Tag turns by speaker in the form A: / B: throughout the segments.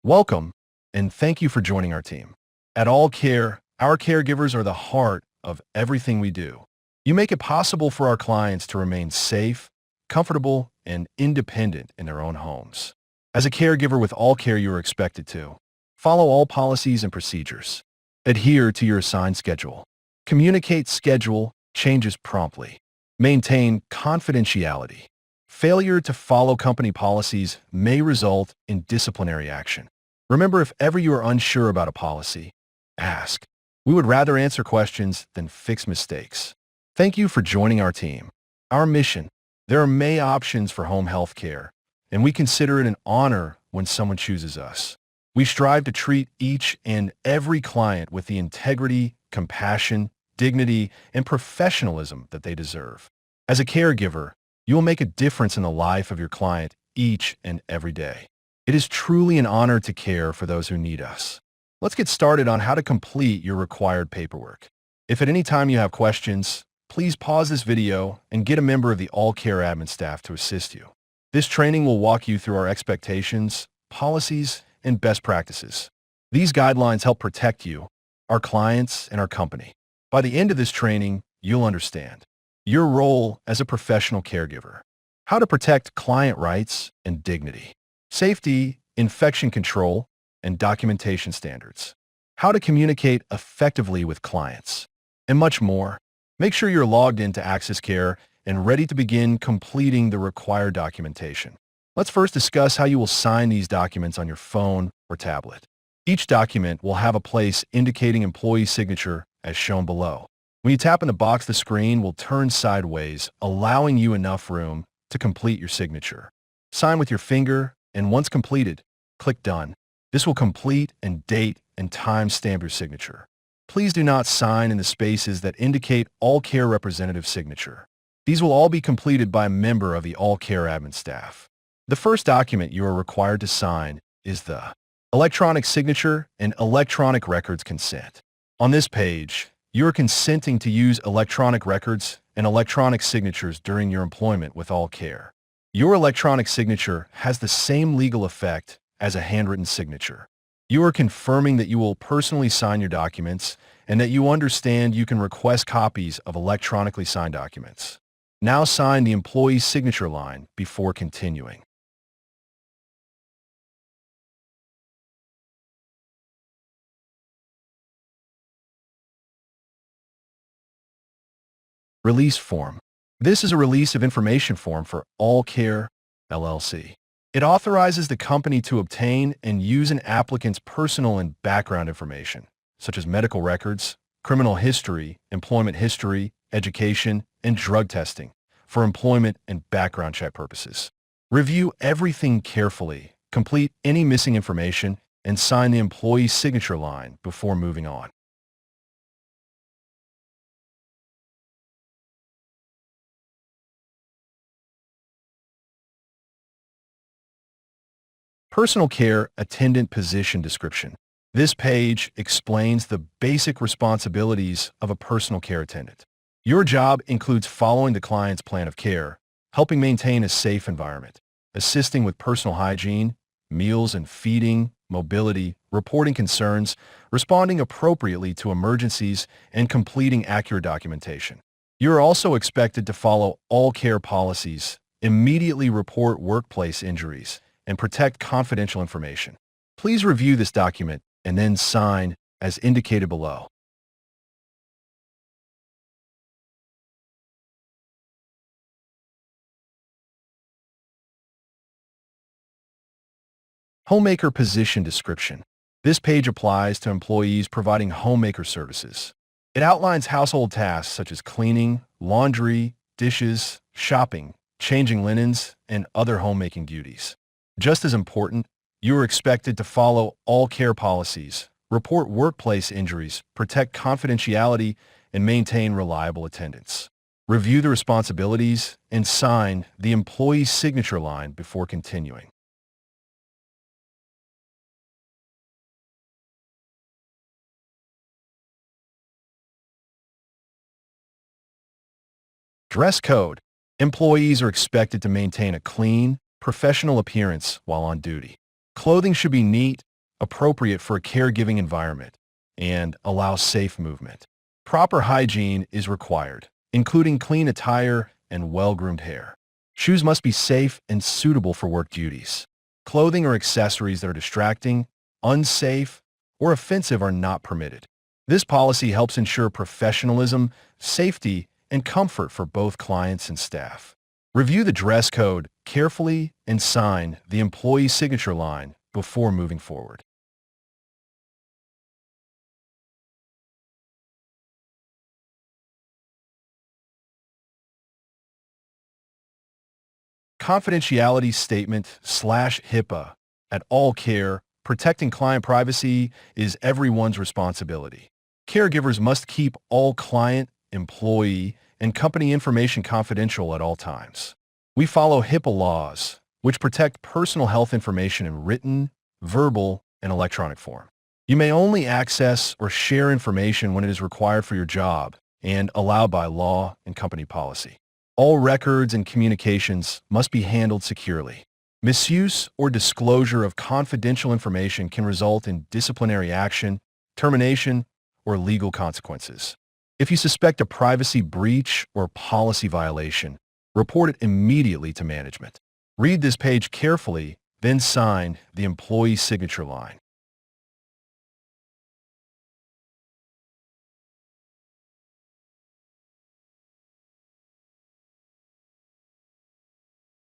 A: Welcome, and thank you for joining our team. At AllCare, our caregivers are the heart of everything we do. You make it possible for our clients to remain safe, comfortable, and independent in their own homes. As a caregiver with AllCare, you are expected to follow all policies and procedures, adhere to your assigned schedule, communicate schedule changes promptly, maintain confidentiality. Failure to follow company policies may result in disciplinary action. Remember, if ever you are unsure about a policy, ask. We would rather answer questions than fix mistakes. Thank you for joining our team. Our mission: there are many options for home health care, and we consider it an honor when someone chooses us. We strive to treat each and every client with the integrity, compassion, dignity, and professionalism that they deserve. As a caregiver, you will make a difference in the life of your client each and every day. It is truly an honor to care for those who need us. Let's get started on how to complete your required paperwork. If at any time you have questions, please pause this video and get a member of the AllCare admin staff to assist you. This training will walk you through our expectations, policies, and best practices. These guidelines help protect you, our clients, and our company. By the end of this training, you'll understand your role as a professional caregiver, how to protect client rights and dignity, safety, infection control, and documentation standards, how to communicate effectively with clients, and much more. Make sure you're logged into Access Care and ready to begin completing the required documentation. Let's first discuss how you will sign these documents on your phone or tablet. Each document will have a place indicating employee signature as shown below. When you tap in the box, the screen will turn sideways, allowing you enough room to complete your signature. Sign with your finger, and once completed, click Done. This will complete and date and time stamp your signature. Please do not sign in the spaces that indicate AllCare representative signature. These will all be completed by a member of the AllCare admin staff. The first document you are required to sign is the electronic signature and electronic records consent. On this page, you are consenting to use electronic records and electronic signatures during your employment with AllCare. Your electronic signature has the same legal effect as a handwritten signature. You are confirming that you will personally sign your documents and that you understand you can request copies of electronically signed documents. Now sign the employee's signature line before continuing. Release form. This is a release of information form for AllCare LLC. It authorizes the company to obtain and use an applicant's personal and background information, such as medical records, criminal history, employment history, education, and drug testing, for employment and background check purposes. Review everything carefully, complete any missing information, and sign the employee's signature line before moving on. Personal care attendant position description. This page explains the basic responsibilities of a personal care attendant. Your job includes following the client's plan of care, helping maintain a safe environment, assisting with personal hygiene, meals and feeding, mobility, reporting concerns, responding appropriately to emergencies, and completing accurate documentation. You are also expected to follow all care policies, immediately report workplace injuries, and protect confidential information. Please review this document and then sign as indicated below. Homemaker position description. This page applies to employees providing homemaker services. It outlines household tasks such as cleaning, laundry, dishes, shopping, changing linens, and other homemaking duties. Just as important, you are expected to follow all care policies, report workplace injuries, protect confidentiality, and maintain reliable attendance. Review the responsibilities and sign the employee's signature line before continuing. Dress code. Employees are expected to maintain a clean, professional appearance while on duty. Clothing should be neat, appropriate for a caregiving environment, and allow safe movement. Proper hygiene is required, including clean attire and well-groomed hair. Shoes must be safe and suitable for work duties. Clothing or accessories that are distracting, unsafe, or offensive are not permitted. This policy helps ensure professionalism, safety, and comfort for both clients and staff. Review the dress code carefully and sign the employee signature line before moving forward. Confidentiality statement slash HIPAA at AllCare, protecting client privacy is everyone's responsibility. Caregivers must keep all client, employee, and company information confidential at all times. We follow HIPAA laws, which protect personal health information in written, verbal, and electronic form. You may only access or share information when it is required for your job and allowed by law and company policy. All records and communications must be handled securely. Misuse or disclosure of confidential information can result in disciplinary action, termination, or legal consequences. If you suspect a privacy breach or policy violation, report it immediately to management. Read this page carefully, then sign the employee signature line.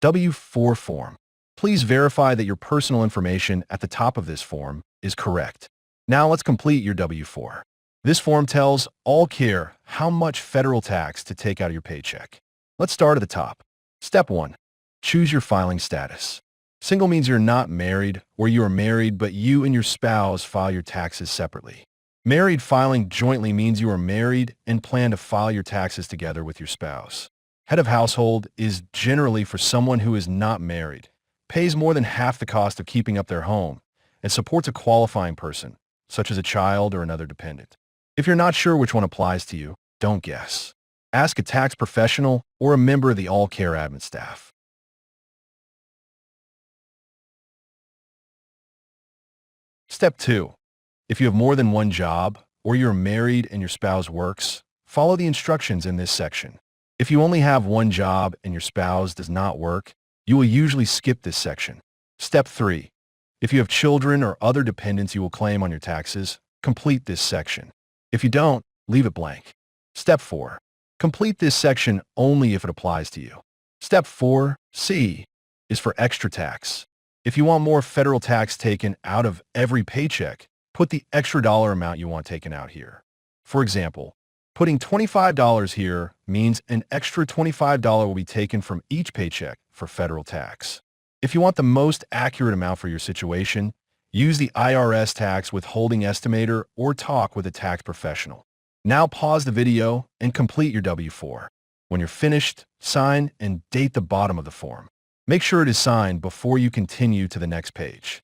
A: W-4 form. Please verify that your personal information at the top of this form is correct. Now let's complete your W-4. This form tells AllCare how much federal tax to take out of your paycheck. Let's start at the top. Step 1. Choose your filing status. Single means you're not married, or you are married but you and your spouse file your taxes separately. Married filing jointly means you are married and plan to file your taxes together with your spouse. Head of household is generally for someone who is not married, pays more than half the cost of keeping up their home, and supports a qualifying person, such as a child or another dependent. If you're not sure which one applies to you, don't guess. Ask a tax professional or a member of the AllCare admin staff. Step 2. If you have more than one job, or you're married and your spouse works, follow the instructions in this section. If you only have one job and your spouse does not work, you will usually skip this section. Step 3. If you have children or other dependents you will claim on your taxes, complete this section. If you don't, leave it blank. Step 4. Complete this section only if it applies to you. Step 4C is for extra tax. If you want more federal tax taken out of every paycheck, put the extra dollar amount you want taken out here. For example, putting $25 here means an extra $25 will be taken from each paycheck for federal tax. If you want the most accurate amount for your situation, use the IRS tax withholding estimator or talk with a tax professional. Now pause the video and complete your W-4. When you're finished, sign and date the bottom of the form. Make sure it is signed before you continue to the next page.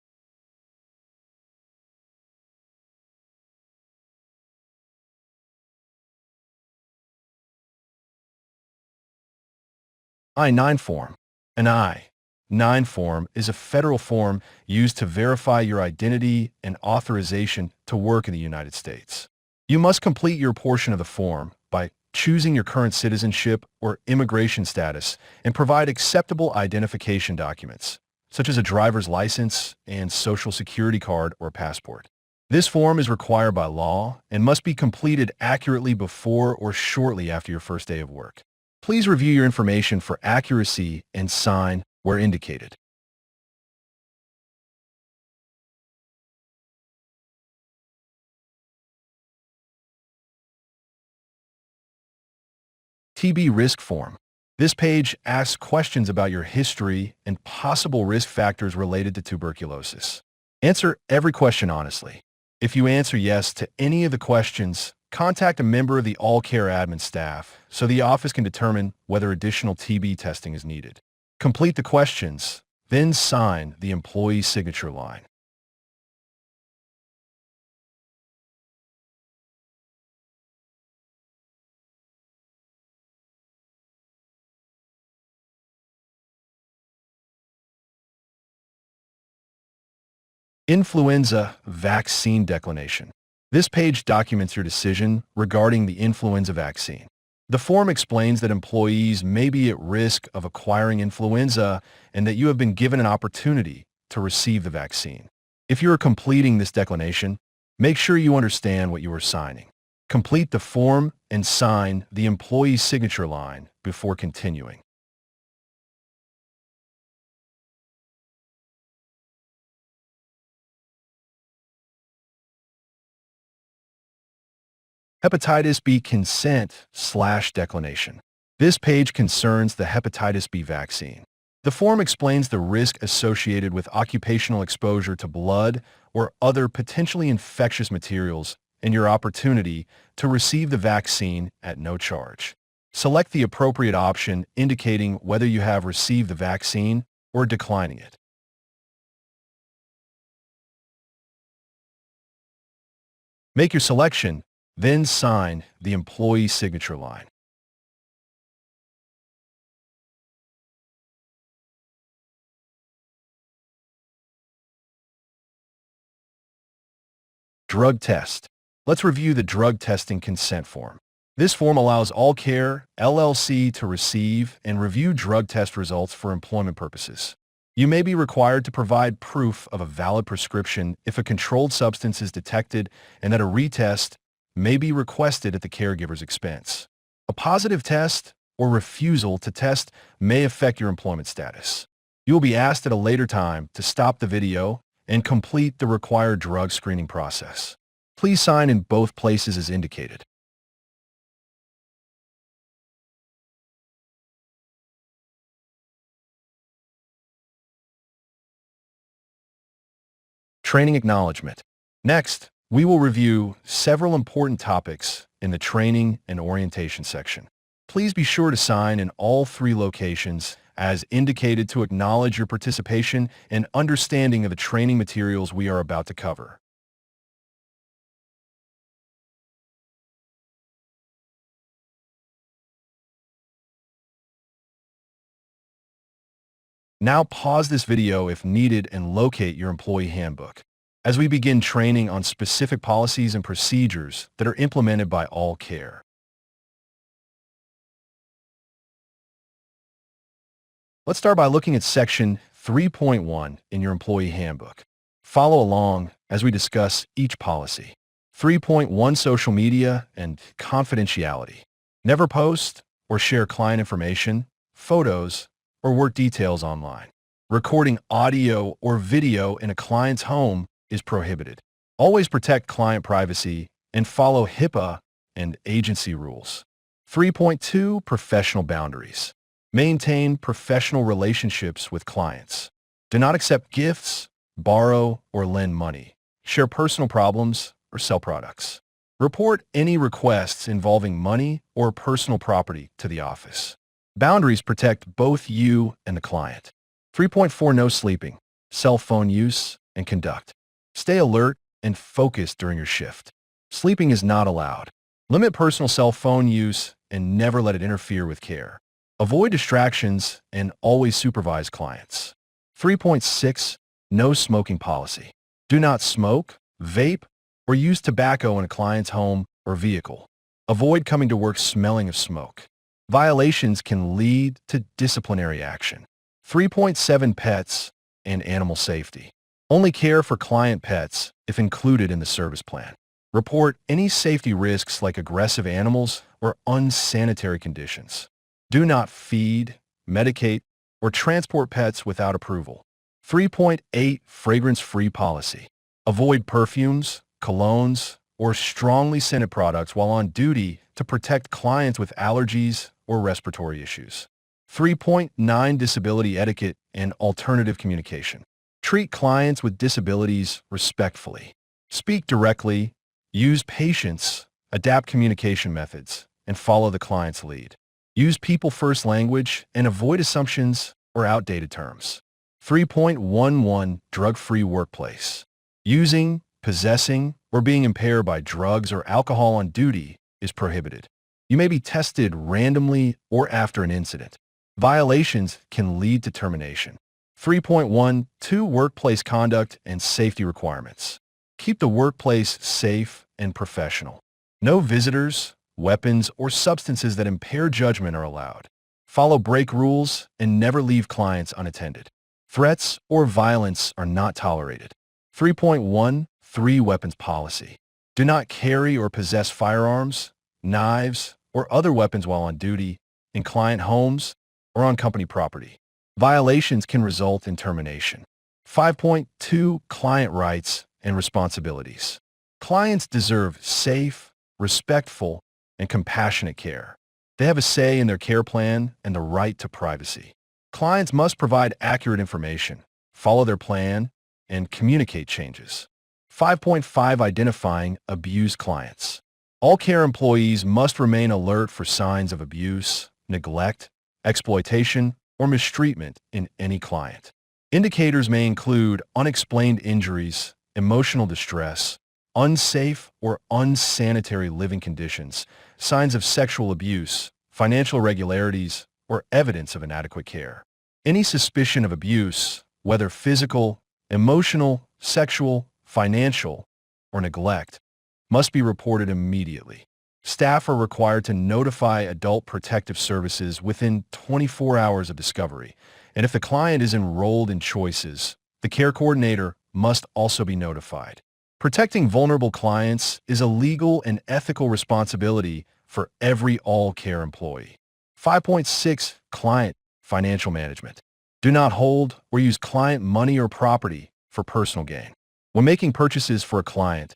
A: I-9 form. An I-9 form is a federal form used to verify your identity and authorization to work in the United States. You must complete your portion of the form by choosing your current citizenship or immigration status and provide acceptable identification documents, such as a driver's license and social security card or passport. This form is required by law and must be completed accurately before or shortly after your first day of work. Please review your information for accuracy and sign where indicated. TB risk form. This page asks questions about your history and possible risk factors related to tuberculosis. Answer every question honestly. If you answer yes to any of the questions, contact a member of the AllCare admin staff so the office can determine whether additional TB testing is needed. Complete the questions, then sign the employee signature line. Influenza vaccine declination. This page documents your decision regarding the influenza vaccine. The form explains that employees may be at risk of acquiring influenza and that you have been given an opportunity to receive the vaccine. If you are completing this declination, make sure you understand what you are signing. Complete the form and sign the employee's signature line before continuing. Hepatitis B consent/declination. This page concerns the hepatitis B vaccine. The form explains the risk associated with occupational exposure to blood or other potentially infectious materials and your opportunity to receive the vaccine at no charge. Select the appropriate option indicating whether you have received the vaccine or declining it. Make your selection, then sign the employee signature line. Drug test. Let's review the drug testing consent form. This form allows AllCare LLC to receive and review drug test results for employment purposes. You may be required to provide proof of a valid prescription if a controlled substance is detected and that a retest may be requested at the caregiver's expense. A positive test or refusal to test may affect your employment status. You will be asked at a later time to stop the video and complete the required drug screening process. Please sign in both places as indicated. Training acknowledgement. Next, we will review several important topics in the training and orientation section. Please be sure to sign in all three locations as indicated to acknowledge your participation and understanding of the training materials we are about to cover. Now pause this video if needed and locate your employee handbook as we begin training on specific policies and procedures that are implemented by AllCare. Let's start by looking at Section 3.1 in your employee handbook. Follow along as we discuss each policy. 3.1 Social media and confidentiality. Never post or share client information, photos, or work details online. Recording audio or video in a client's home is prohibited. Always protect client privacy and follow HIPAA and agency rules. 3.2 Professional boundaries. Maintain professional relationships with clients. Do not accept gifts, borrow, or lend money. Share personal problems or sell products. Report any requests involving money or personal property to the office. Boundaries protect both you and the client. 3.4 No sleeping, cell phone use, and conduct. Stay alert and focused during your shift. Sleeping is not allowed. Limit personal cell phone use and never let it interfere with care. Avoid distractions and always supervise clients. 3.6 No smoking policy. Do not smoke, vape, or use tobacco in a client's home or vehicle. Avoid coming to work smelling of smoke. Violations can lead to disciplinary action. 3.7 Pets and animal safety. Only care for client pets if included in the service plan. Report any safety risks like aggressive animals or unsanitary conditions. Do not feed, medicate, or transport pets without approval. 3.8 Fragrance-free policy. Avoid perfumes, colognes, or strongly scented products while on duty to protect clients with allergies or respiratory issues. 3.9 Disability etiquette and alternative communication. Treat clients with disabilities respectfully. Speak directly, use patience, adapt communication methods, and follow the client's lead. Use people-first language and avoid assumptions or outdated terms. 3.11 Drug-free workplace. Using, possessing, or being impaired by drugs or alcohol on duty is prohibited. You may be tested randomly or after an incident. Violations can lead to termination. 3.12 Workplace Conduct and Safety Requirements. Keep the workplace safe and professional. No visitors, weapons, or substances that impair judgment are allowed. Follow break rules and never leave clients unattended. Threats or violence are not tolerated. 3.13 Weapons Policy. Do not carry or possess firearms, knives, or other weapons while on duty, in client homes, or on company property. Violations can result in termination. 5.2 Client Rights and Responsibilities. Clients deserve safe, respectful, and compassionate care. They have a say in their care plan and the right to privacy. Clients must provide accurate information, follow their plan, and communicate changes. 5.5 Identifying abused clients. AllCare employees must remain alert for signs of abuse, neglect, exploitation, or mistreatment in any client. Indicators may include unexplained injuries, emotional distress, unsafe or unsanitary living conditions, signs of sexual abuse, financial irregularities, or evidence of inadequate care. Any suspicion of abuse, whether physical, emotional, sexual, financial, or neglect, must be reported immediately. Staff are required to notify Adult Protective Services within 24 hours of discovery, and if the client is enrolled in choices, the care coordinator must also be notified. Protecting vulnerable clients is a legal and ethical responsibility for every AllCare employee. 5.6 Client Financial Management. Do not hold or use client money or property for personal gain. When making purchases for a client,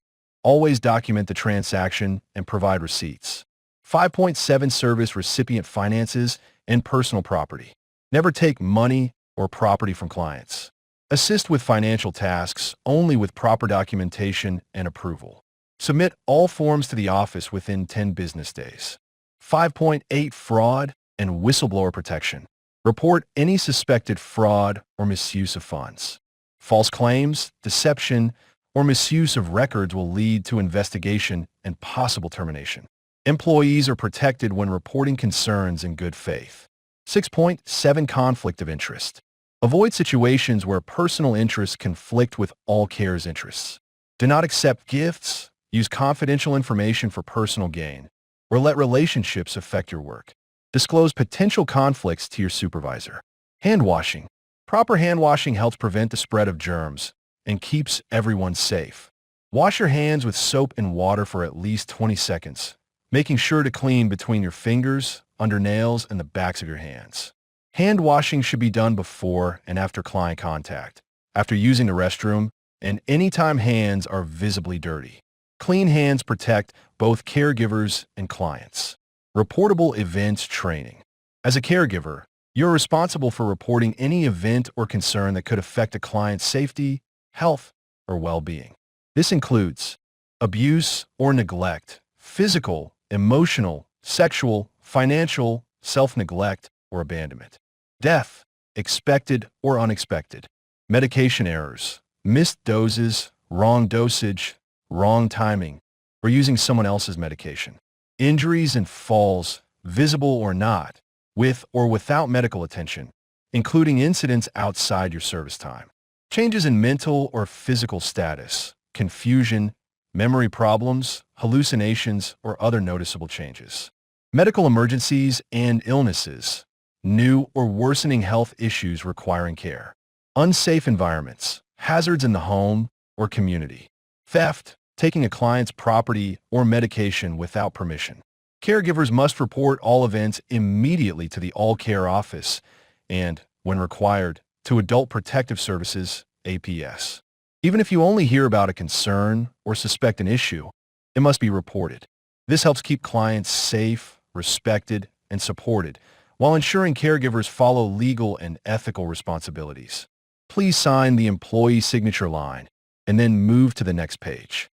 A: always document the transaction and provide receipts. 5.7 Service recipient finances and personal property. Never take money or property from clients. Assist with financial tasks only with proper documentation and approval. Submit all forms to the office within 10 business days. 5.8 Fraud and whistleblower protection. Report any suspected fraud or misuse of funds. False claims, deception, or misuse of records will lead to investigation and possible termination. Employees are protected when reporting concerns in good faith. 6.7 Conflict of interest. Avoid situations where personal interests conflict with AllCare's interests. Do not accept gifts, use confidential information for personal gain, or let relationships affect your work. Disclose potential conflicts to your supervisor. Hand washing. Proper hand washing helps prevent the spread of germs and keeps everyone safe. Wash your hands with soap and water for at least 20 seconds, making sure to clean between your fingers, under nails, and the backs of your hands. Hand washing should be done before and after client contact, after using the restroom, and anytime hands are visibly dirty. Clean hands protect both caregivers and clients. Reportable events training. As a caregiver, you're responsible for reporting any event or concern that could affect a client's safety, health, or well-being. This includes abuse or neglect, physical, emotional, sexual, financial, self-neglect, or abandonment. Death, expected or unexpected. Medication errors, missed doses, wrong dosage, wrong timing, or using someone else's medication. Injuries and falls, visible or not, with or without medical attention, including incidents outside your service time. Changes in mental or physical status, confusion, memory problems, hallucinations, or other noticeable changes. Medical emergencies and illnesses, new or worsening health issues requiring care. Unsafe environments, hazards in the home or community. Theft, taking a client's property or medication without permission. Caregivers must report all events immediately to the AllCare office and, when required, to Adult Protective Services, APS. Even if you only hear about a concern or suspect an issue, it must be reported. This helps keep clients safe, respected, and supported, while ensuring caregivers follow legal and ethical responsibilities. Please sign the employee signature line and then move to the next page.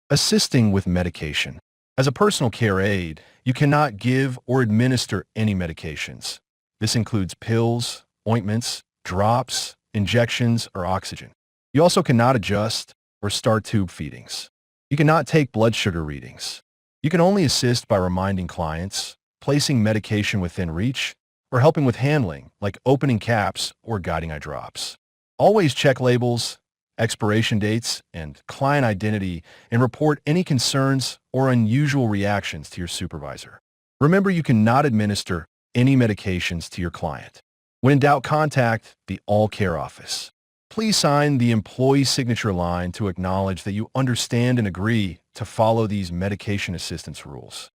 A: Assisting with medication. As a personal care aide, you cannot give or administer any medications. This includes pills, ointments, drops, injections, or oxygen. You also cannot adjust or start tube feedings. You cannot take blood sugar readings. You can only assist by reminding clients, placing medication within reach, or helping with handling, like opening caps or guiding eye drops. Always check labels, expiration dates, and client identity, and report any concerns or unusual reactions to your supervisor. Remember, you cannot administer any medications to your client. When in doubt, contact the AllCare office. Please sign the employee signature line to acknowledge that you understand and agree to follow these medication assistance rules.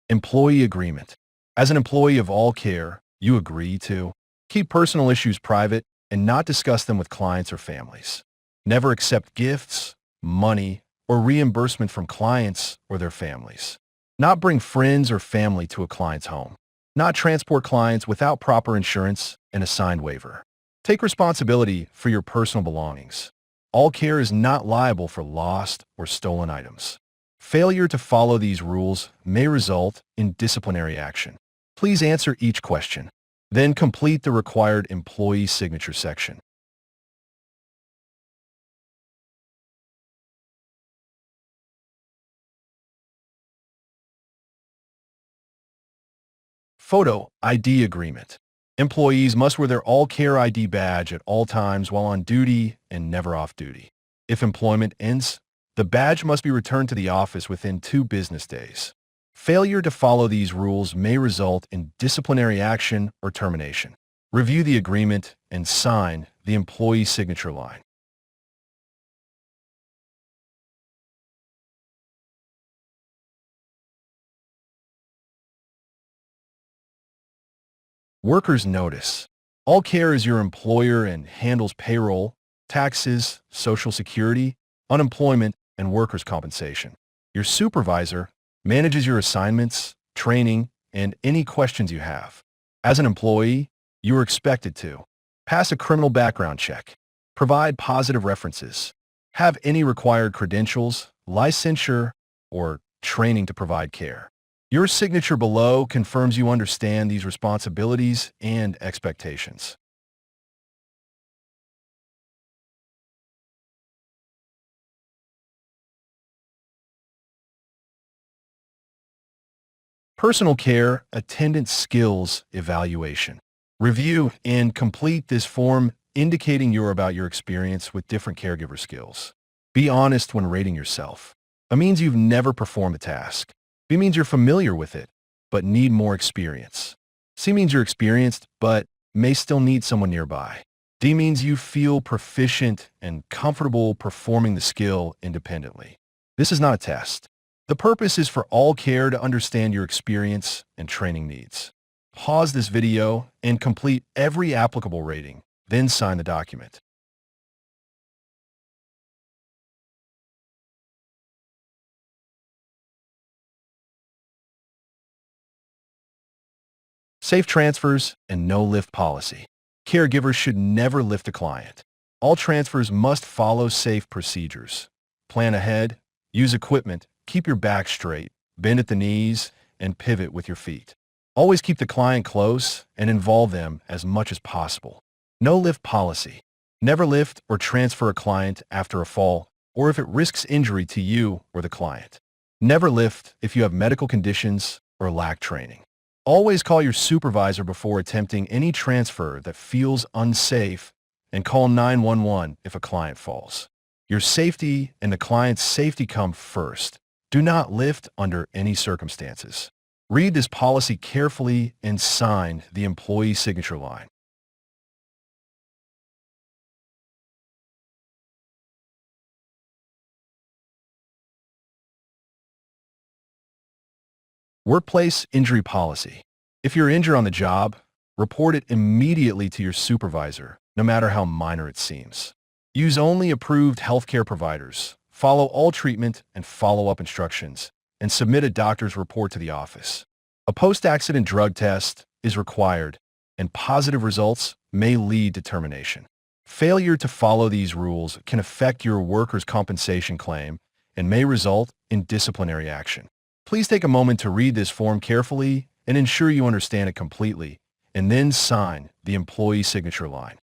A: Employee agreement. As an employee of AllCare, you agree to keep personal issues private and not discuss them with clients or families. Never accept gifts, money, or reimbursement from clients or their families. Not bring friends or family to a client's home. Not transport clients without proper insurance and a signed waiver. Take responsibility for your personal belongings. AllCare is not liable for lost or stolen items. Failure to follow these rules may result in disciplinary action. Please answer each question, then complete the required employee signature section. Photo ID agreement. Employees must wear their AllCare ID badge at all times while on duty and never off duty. If employment ends, the badge must be returned to the office within 2 business days. Failure to follow these rules may result in disciplinary action or termination. Review the agreement and sign the employee signature line. Workers' notice. AllCare is your employer and handles payroll, taxes, Social Security, unemployment, and workers' compensation. Your supervisor manages your assignments, training, and any questions you have. As an employee, you are expected to pass a criminal background check, provide positive references, have any required credentials, licensure, or training to provide care. Your signature below confirms you understand these responsibilities and expectations. Personal care attendant skills evaluation. Review and complete this form indicating about your experience with different caregiver skills. Be honest when rating yourself. A means you've never performed the task. B means you're familiar with it, but need more experience. C means you're experienced, but may still need someone nearby. D means you feel proficient and comfortable performing the skill independently. This is not a test. The purpose is for AllCare to understand your experience and training needs. Pause this video and complete every applicable rating, then sign the document. Safe transfers and no lift policy. Caregivers should never lift a client. All transfers must follow safe procedures. Plan ahead, use equipment, keep your back straight, bend at the knees, and pivot with your feet. Always keep the client close and involve them as much as possible. No lift policy. Never lift or transfer a client after a fall or if it risks injury to you or the client. Never lift if you have medical conditions or lack training. Always call your supervisor before attempting any transfer that feels unsafe and call 911 if a client falls. Your safety and the client's safety come first. Do not lift under any circumstances. Read this policy carefully and sign the employee signature line. Workplace injury policy. If you're injured on the job, report it immediately to your supervisor, no matter how minor it seems. Use only approved healthcare providers, follow all treatment and follow-up instructions, and submit a doctor's report to the office. A post-accident drug test is required, and positive results may lead to termination. Failure to follow these rules can affect your workers' compensation claim and may result in disciplinary action. Please take a moment to read this form carefully and ensure you understand it completely, and then sign the employee signature line.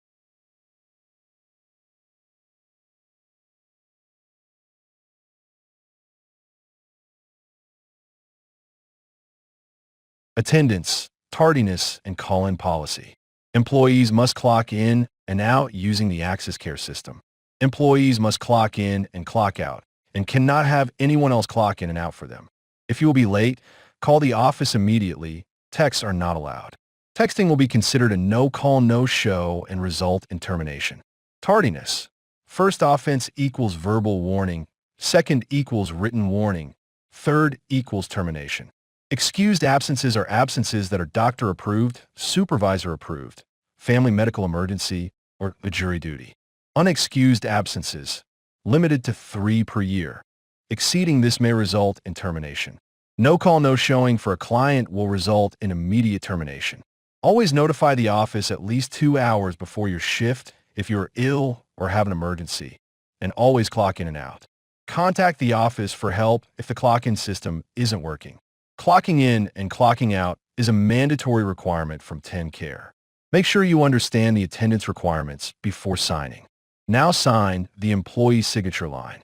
A: Attendance, tardiness, and call-in policy. Employees must clock in and out using the Access Care system. Employees must clock in and clock out and cannot have anyone else clock in and out for them. If you will be late, call the office immediately. Texts are not allowed. Texting will be considered a no-call, no-show and result in termination. Tardiness. First offense equals verbal warning. Second equals written warning. Third equals termination. Excused absences are absences that are doctor-approved, supervisor-approved, family medical emergency, or a jury duty. Unexcused absences, limited to 3 per year. Exceeding this may result in termination. No call, no showing for a client will result in immediate termination. Always notify the office at least 2 hours before your shift if you're ill or have an emergency, and always clock in and out. Contact the office for help if the clock-in system isn't working. Clocking in and clocking out is a mandatory requirement from 10 Care. Make sure you understand the attendance requirements before signing. Now sign the employee signature line.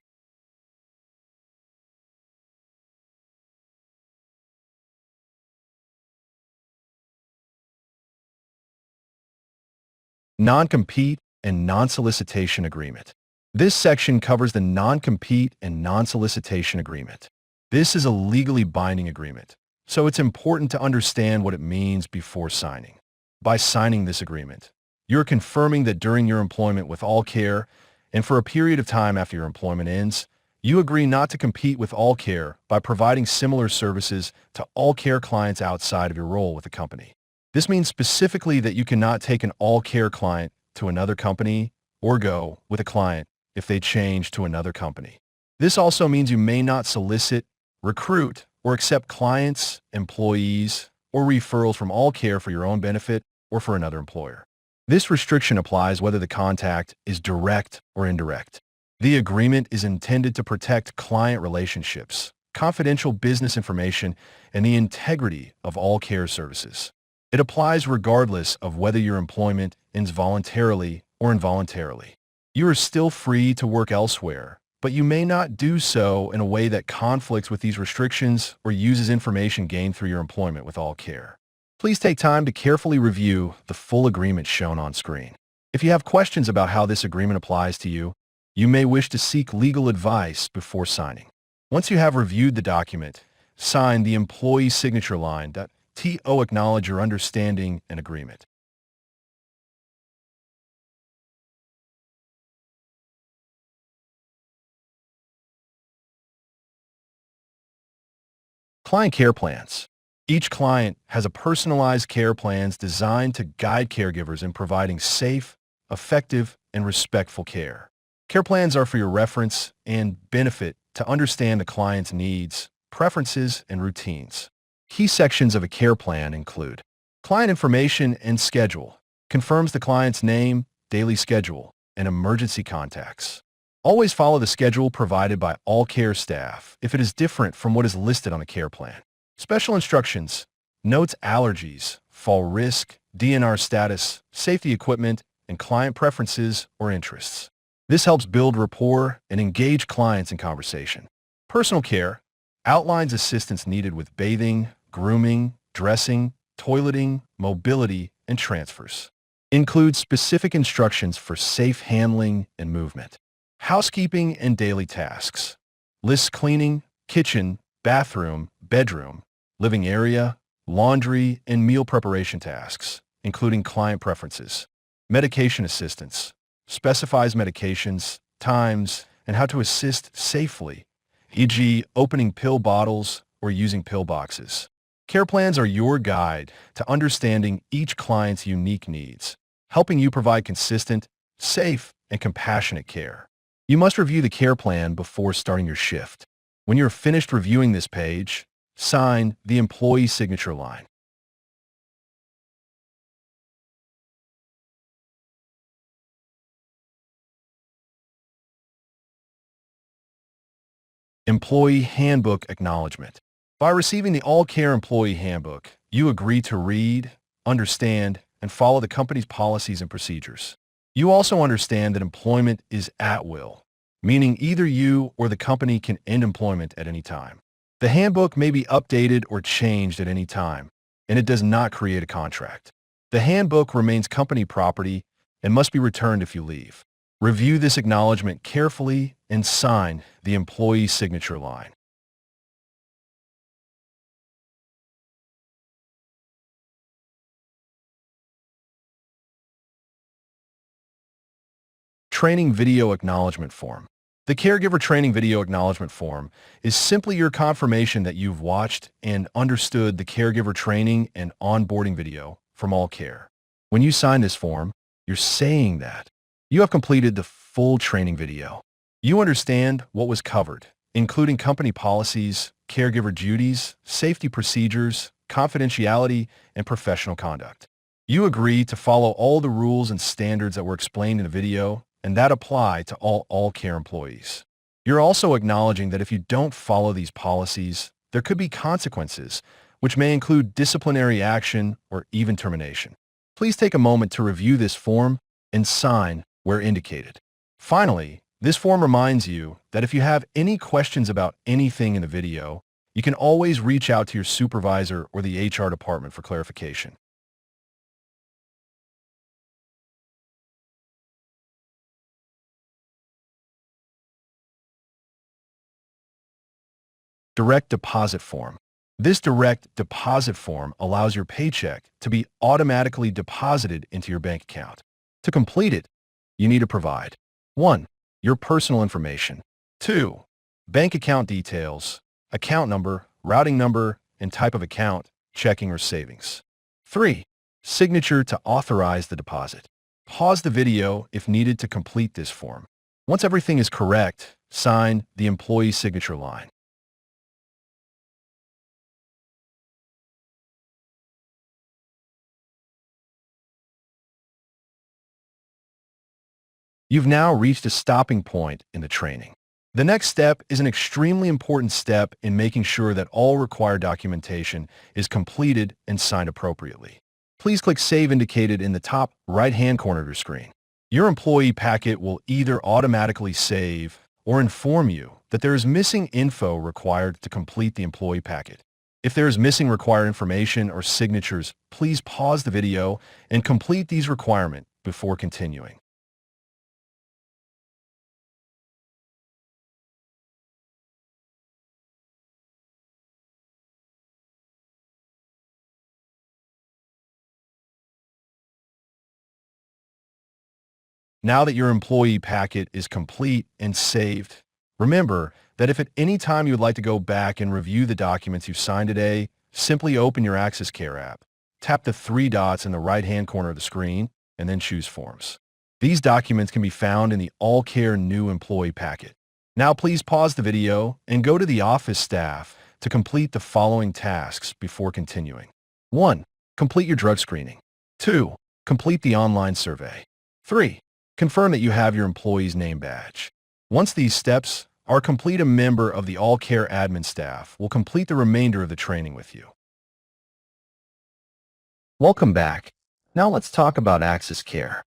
A: Non-compete and non-solicitation agreement. This section covers the non-compete and non-solicitation agreement. This is a legally binding agreement, so it's important to understand what it means before signing. By signing this agreement, you're confirming that during your employment with AllCare and for a period of time after your employment ends, you agree not to compete with AllCare by providing similar services to AllCare clients outside of your role with the company. This means specifically that you cannot take an AllCare client to another company or go with a client if they change to another company. This also means you may not solicit, recruit, or accept clients, employees, or referrals from AllCare for your own benefit or for another employer. This restriction applies whether the contact is direct or indirect. The agreement is intended to protect client relationships, confidential business information, and the integrity of AllCare services. It applies regardless of whether your employment ends voluntarily or involuntarily. You are still free to work elsewhere, but you may not do so in a way that conflicts with these restrictions or uses information gained through your employment with AllCare. Please take time to carefully review the full agreement shown on screen. If you have questions about how this agreement applies to you, you may wish to seek legal advice before signing. Once you have reviewed the document, sign the employee signature line. To acknowledge your understanding and agreement. Client care plans. Each client has a personalized care plans designed to guide caregivers in providing safe, effective, and respectful care. Care plans are for your reference and benefit to understand the client's needs, preferences, and routines. Key sections of a care plan include client information and schedule, confirms the client's name, daily schedule, and emergency contacts. Always follow the schedule provided by AllCare staff if it is different from what is listed on the care plan. Special instructions, notes allergies, fall risk, DNR status, safety equipment, and client preferences or interests. This helps build rapport and engage clients in conversation. Personal care outlines assistance needed with bathing, grooming, dressing, toileting, mobility, and transfers. Includes specific instructions for safe handling and movement. Housekeeping and daily tasks. Lists cleaning, kitchen, bathroom, bedroom, living area, laundry, and meal preparation tasks, including client preferences. Medication assistance. Specifies medications, times, and how to assist safely, e.g. opening pill bottles or using pill boxes. Care plans are your guide to understanding each client's unique needs, helping you provide consistent, safe, and compassionate care. You must review the care plan before starting your shift. When you're finished reviewing this page, sign the employee signature line. Employee Handbook Acknowledgement. By receiving the AllCare Employee Handbook, You agree to read, understand, and follow the company's policies and procedures. You also understand that employment is at will, meaning either you or the company can end employment at any time. The handbook may be updated or changed at any time, and it does not create a contract. The handbook remains company property and must be returned if you leave. Review this acknowledgement carefully and sign the employee signature line. Training Video Acknowledgement Form. The Caregiver Training Video Acknowledgement Form is simply your confirmation that you've watched and understood the caregiver training and onboarding video from AllCare. When you sign this form, you're saying that you have completed the full training video. You understand what was covered, including company policies, caregiver duties, safety procedures, confidentiality, and professional conduct. You agree to follow all the rules and standards that were explained in the video and that apply to all AllCare employees. You're also acknowledging that if you don't follow these policies, there could be consequences, which may include disciplinary action or even termination. Please take a moment to review this form and sign where indicated. Finally, this form reminds you that if you have any questions about anything in the video, you can always reach out to your supervisor or the HR department for clarification. Direct deposit form. This direct deposit form allows your paycheck to be automatically deposited into your bank account. To complete it, you need to provide 1. Your personal information. 2. Bank account details, account number, routing number, and type of account, checking or savings. 3. Signature to authorize the deposit. Pause the video if needed to complete this form. Once everything is correct, sign the employee signature line. You've now reached a stopping point in the training. The next step is an extremely important step in making sure that all required documentation is completed and signed appropriately. Please click Save indicated in the top right-hand corner of your screen. Your employee packet will either automatically save or inform you that there is missing info required to complete the employee packet. If there is missing required information or signatures, please pause the video and complete these requirements before continuing. Now that your employee packet is complete and saved, remember that if at any time you would like to go back and review the documents you signed today, simply open your AllCare app, tap the 3 dots in the right-hand corner of the screen, and then choose Forms. These documents can be found in the AllCare New Employee Packet. Now please pause the video and go to the office staff to complete the following tasks before continuing. 1. Complete your drug screening. 2. Complete the online survey. 3. Confirm that you have your employee's name badge. Once these steps are complete, a member of the AllCare admin staff will complete the remainder of the training with you. Welcome back. Now let's talk about AllCare.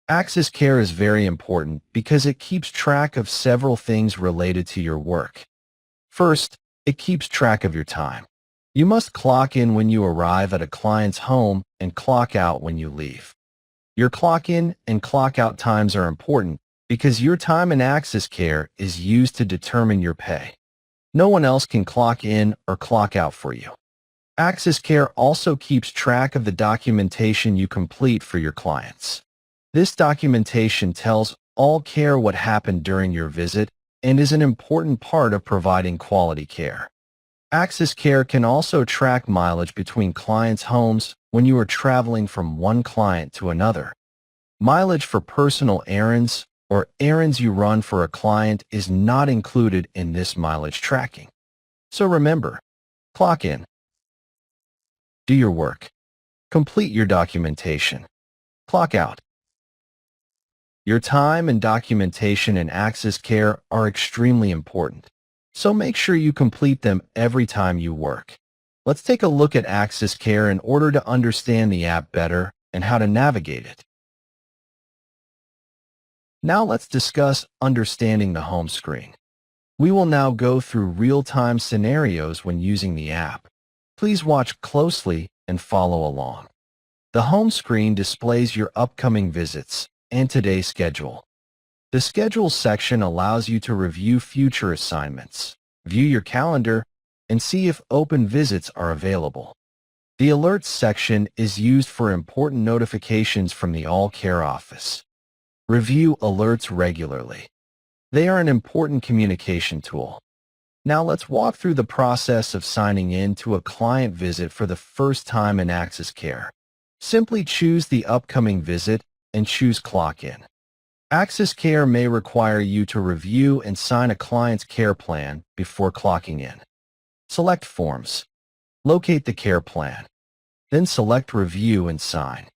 A: AllCare is very important because it keeps track of several things related to your work. First, it keeps track of your time. You must clock in when you arrive at a client's home and clock out when you leave. Your clock in and clock out times are important because your time in AllCare is used to determine your pay. No one else can clock in or clock out for you. AllCare also keeps track of the documentation you complete for your clients. This documentation tells AllCare what happened during your visit and is an important part of providing quality care. AllCare can also track mileage between clients' homes when you are traveling from one client to another. Mileage for personal errands or errands you run for a client is not included in this mileage tracking. So remember, clock in, do your work, complete your documentation, clock out. Your time and documentation in AllCare are extremely important, so make sure you complete them every time you work. Let's take a look at AllCare in order to understand the app better and how to navigate it. Now let's discuss understanding the home screen. We will now go through real-time scenarios when using the app. Please watch closely and follow along. The home screen displays your upcoming visits and today's schedule. The Schedule section allows you to review future assignments, view your calendar, and see if open visits are available. The Alerts section is used for important notifications from the AllCare office. Review alerts regularly. They are an important communication tool. Now let's walk through the process of signing in to a client visit for the first time in AllCare. Simply choose the upcoming visit and choose Clock In. AllCare may require you to review and sign a client's care plan before clocking in. Select Forms. Locate the care plan. Then select Review and Sign.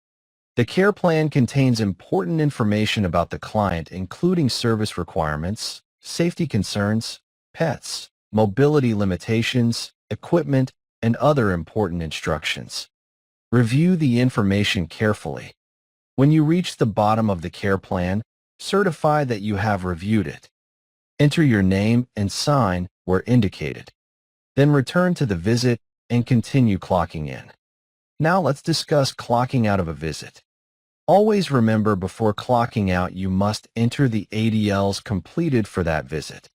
A: The care plan contains important information about the client, including service requirements, safety concerns, pets, mobility limitations, equipment, and other important instructions. Review the information carefully. When you reach the bottom of the care plan, certify that you have reviewed it. Enter your name and sign where indicated. Then return to the visit and continue clocking in. Now let's discuss clocking out of a visit. Always remember, before clocking out, you must enter the ADLs completed for that visit.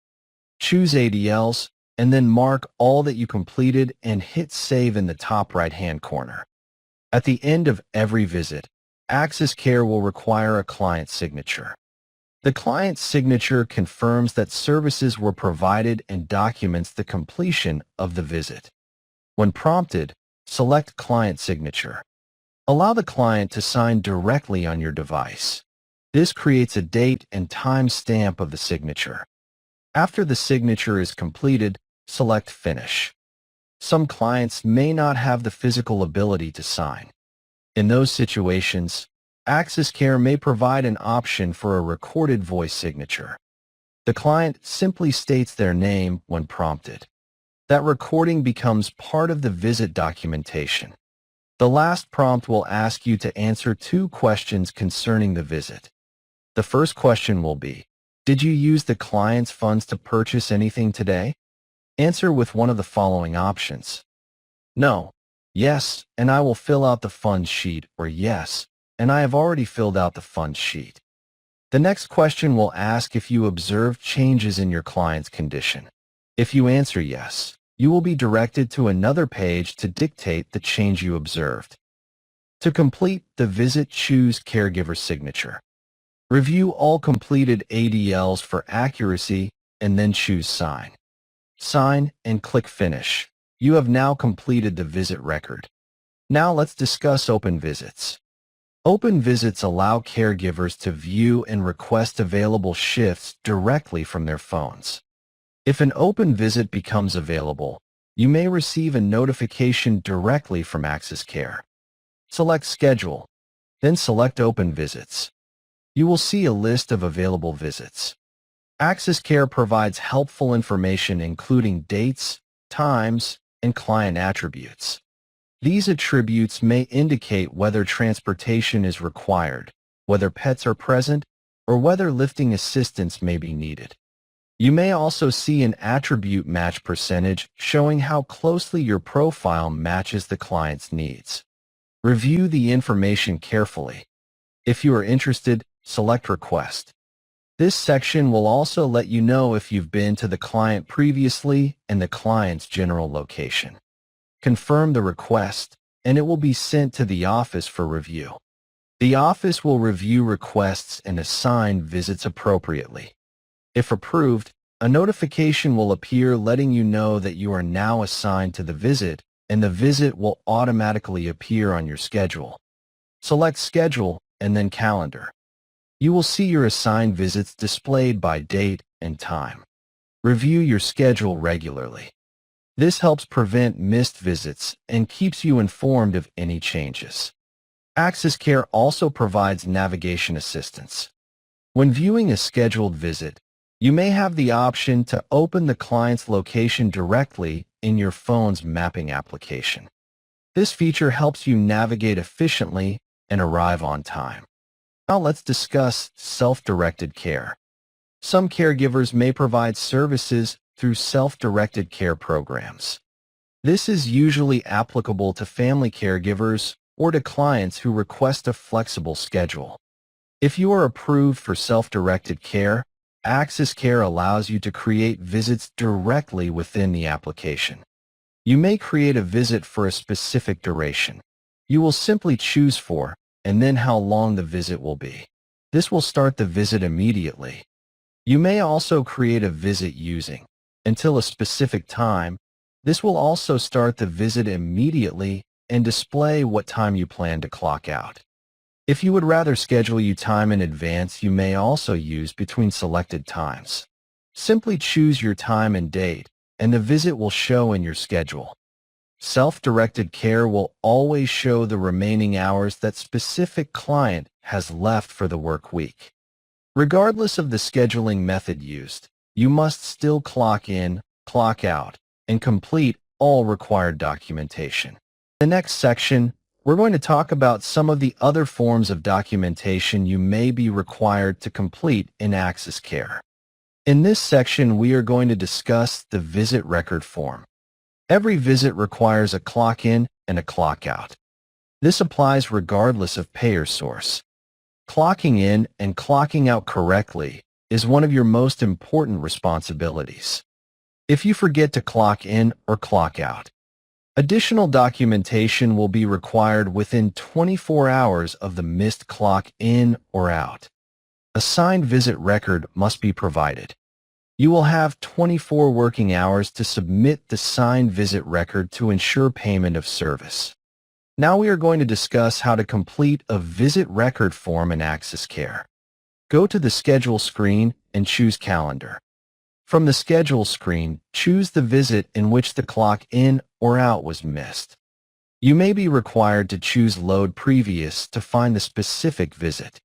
A: Choose ADLs and then mark all that you completed and hit Save in the top right-hand corner. At the end of every visit, AllCare will require a client signature. The client's signature confirms that services were provided and documents the completion of the visit. When prompted, select Client Signature. Allow the client to sign directly on your device. This creates a date and time stamp of the signature. After the signature is completed, select Finish. Some clients may not have the physical ability to sign. In those situations, AllCare may provide an option for a recorded voice signature. The client simply states their name when prompted. That recording becomes part of the visit documentation. The last prompt will ask you to answer 2 questions concerning the visit. The first question will be, did you use the client's funds to purchase anything today? Answer with one of the following options. No, yes, and I will fill out the funds sheet, or yes, and I have already filled out the funds sheet. The next question will ask if you observed changes in your client's condition. If you answer yes, you will be directed to another page to dictate the change you observed. To complete the visit, choose Caregiver Signature. Review all completed ADLs for accuracy and then choose Sign. Sign and click Finish. You have now completed the visit record. Now let's discuss open visits. Open visits allow caregivers to view and request available shifts directly from their phones. If an open visit becomes available, you may receive a notification directly from AllCare. Select Schedule, then select Open Visits. You will see a list of available visits. AllCare provides helpful information including dates, times, and client attributes. These attributes may indicate whether transportation is required, whether pets are present, or whether lifting assistance may be needed. You may also see an attribute match percentage showing how closely your profile matches the client's needs. Review the information carefully. If you are interested, select Request. This section will also let you know if you've been to the client previously and the client's general location. Confirm the request, and it will be sent to the office for review. The office will review requests and assign visits appropriately. If approved, a notification will appear letting you know that you are now assigned to the visit, and the visit will automatically appear on your schedule. Select Schedule and then Calendar. You will see your assigned visits displayed by date and time. Review your schedule regularly. This helps prevent missed visits and keeps you informed of any changes. AllCare also provides navigation assistance. When viewing a scheduled visit, you may have the option to open the client's location directly in your phone's mapping application. This feature helps you navigate efficiently and arrive on time. Now let's discuss self-directed care. Some caregivers may provide services through self-directed care programs. This is usually applicable to family caregivers or to clients who request a flexible schedule. If you are approved for self-directed care, Access Care allows you to create visits directly within the application. You may create a visit for a specific duration. You will simply choose for and then how long the visit will be. This will start the visit immediately. You may also create a visit using until a specific time. This will also start the visit immediately and display what time you plan to clock out. If you would rather schedule your time in advance, you may also use between selected times. Simply choose your time and date, and the visit will show in your schedule. Self-directed care will always show the remaining hours that specific client has left for the work week. Regardless of the scheduling method used, you must still clock in, clock out, and complete all required documentation. In the next section, we're going to talk about some of the other forms of documentation you may be required to complete in Access Care. In this section, we are going to discuss the visit record form. Every visit requires a clock in and a clock out. This applies regardless of payer source. Clocking in and clocking out correctly is one of your most important responsibilities. If you forget to clock in or clock out, additional documentation will be required within 24 hours of the missed clock in or out. A signed visit record must be provided. You will have 24 working hours to submit the signed visit record to ensure payment of service. Now we are going to discuss how to complete a visit record form in Access Care. Go to the Schedule screen and choose Calendar. From the Schedule screen, choose the visit in which the clock in or out was missed. You may be required to choose Load Previous to find the specific visit.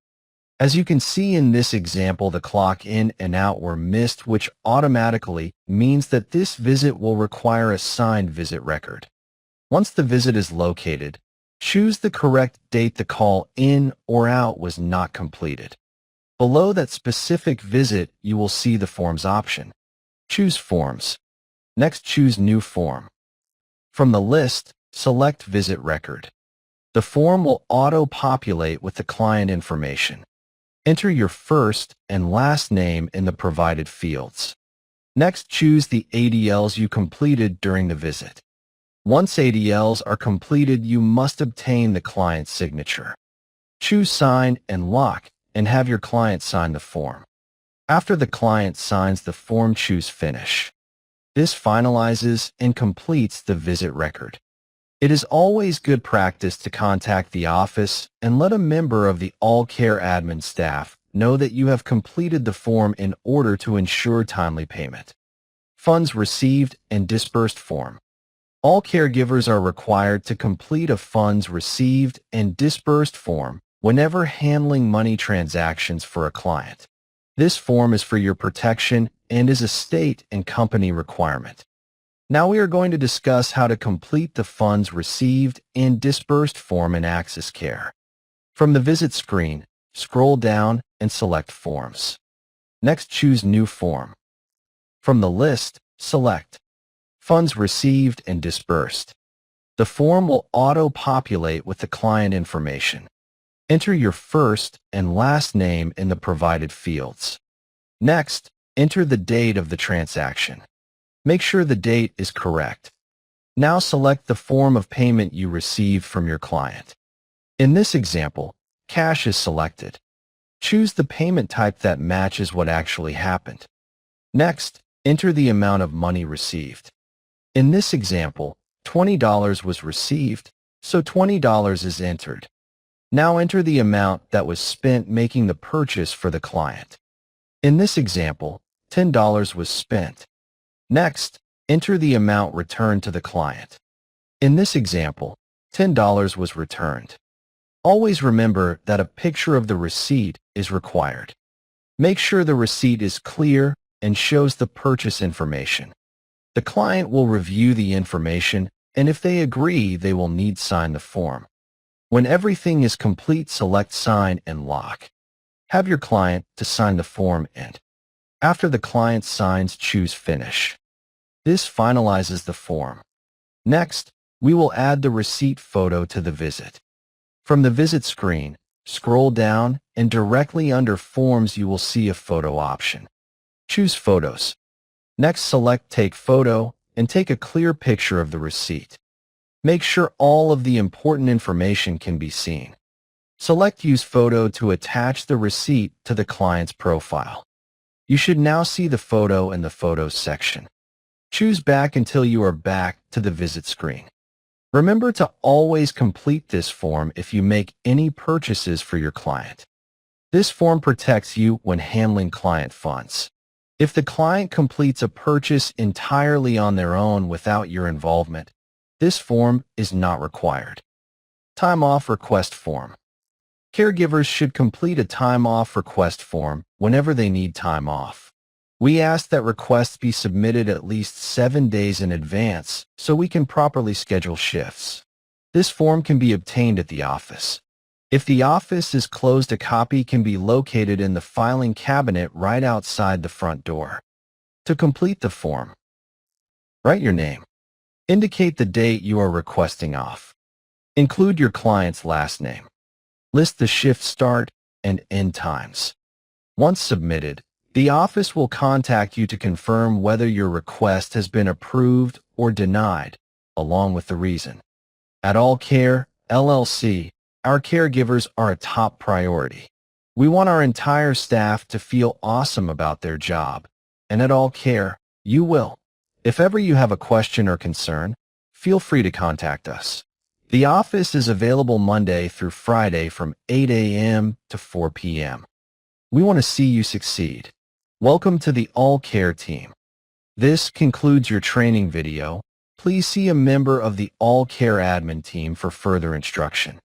A: As you can see in this example, the clock in and out were missed, which automatically means that this visit will require a signed visit record. Once the visit is located, choose the correct date the call in or out was not completed. Below that specific visit, you will see the Forms option. Choose Forms. Next, choose New Form. From the list, select Visit Record. The form will auto-populate with the client information. Enter your first and last name in the provided fields. Next, choose the ADLs you completed during the visit. Once ADLs are completed, you must obtain the client's signature. Choose Sign and Lock and have your client sign the form. After the client signs the form, choose Finish. This finalizes and completes the visit record. It is always good practice to contact the office and let a member of the AllCare admin staff know that you have completed the form in order to ensure timely payment. Funds Received and Disbursed form. All caregivers are required to complete a Funds Received and Disbursed form whenever handling money transactions for a client. This form is for your protection and is a state and company requirement. Now we are going to discuss how to complete the Funds Received and Disbursed form in Access Care. From the Visit screen, scroll down and select Forms. Next, choose New Form. From the list, select Funds Received and Disbursed. The form will auto-populate with the client information. Enter your first and last name in the provided fields. Next, enter the date of the transaction. Make sure the date is correct. Now select the form of payment you received from your client. In this example, cash is selected. Choose the payment type that matches what actually happened. Next, enter the amount of money received. In this example, $20 was received, so $20 is entered. Now enter the amount that was spent making the purchase for the client. In this example, $10 was spent. Next, enter the amount returned to the client. In this example, $10 was returned. Always remember that a picture of the receipt is required. Make sure the receipt is clear and shows the purchase information. The client will review the information, and if they agree, they will need to sign the form. When everything is complete, select Sign and Lock. Have your client to sign the form and, after the client signs, choose Finish. This finalizes the form. Next, we will add the receipt photo to the visit. From the visit screen, scroll down and directly under Forms you will see a photo option. Choose Photos. Next, select Take Photo and take a clear picture of the receipt. Make sure all of the important information can be seen. Select Use Photo to attach the receipt to the client's profile. You should now see the photo in the Photos section. Choose Back until you are back to the visit screen. Remember to always complete this form if you make any purchases for your client. This form protects you when handling client funds. If the client completes a purchase entirely on their own without your involvement, this form is not required. Time Off Request Form. Caregivers should complete a time off request form whenever they need time off. We ask that requests be submitted at least 7 days in advance so we can properly schedule shifts. This form can be obtained at the office. If the office is closed, a copy can be located in the filing cabinet right outside the front door. To complete the form, write your name. Indicate the date you are requesting off. Include your client's last name. List the shift start and end times. Once submitted, the office will contact you to confirm whether your request has been approved or denied, along with the reason. At AllCare, LLC, our caregivers are a top priority. We want our entire staff to feel awesome about their job, and at AllCare, you will. If ever you have a question or concern, feel free to contact us. The office is available Monday through Friday from 8 a.m. to 4 p.m. We want to see you succeed. Welcome to the AllCare team. This concludes your training video. Please see a member of the AllCare admin team for further instruction.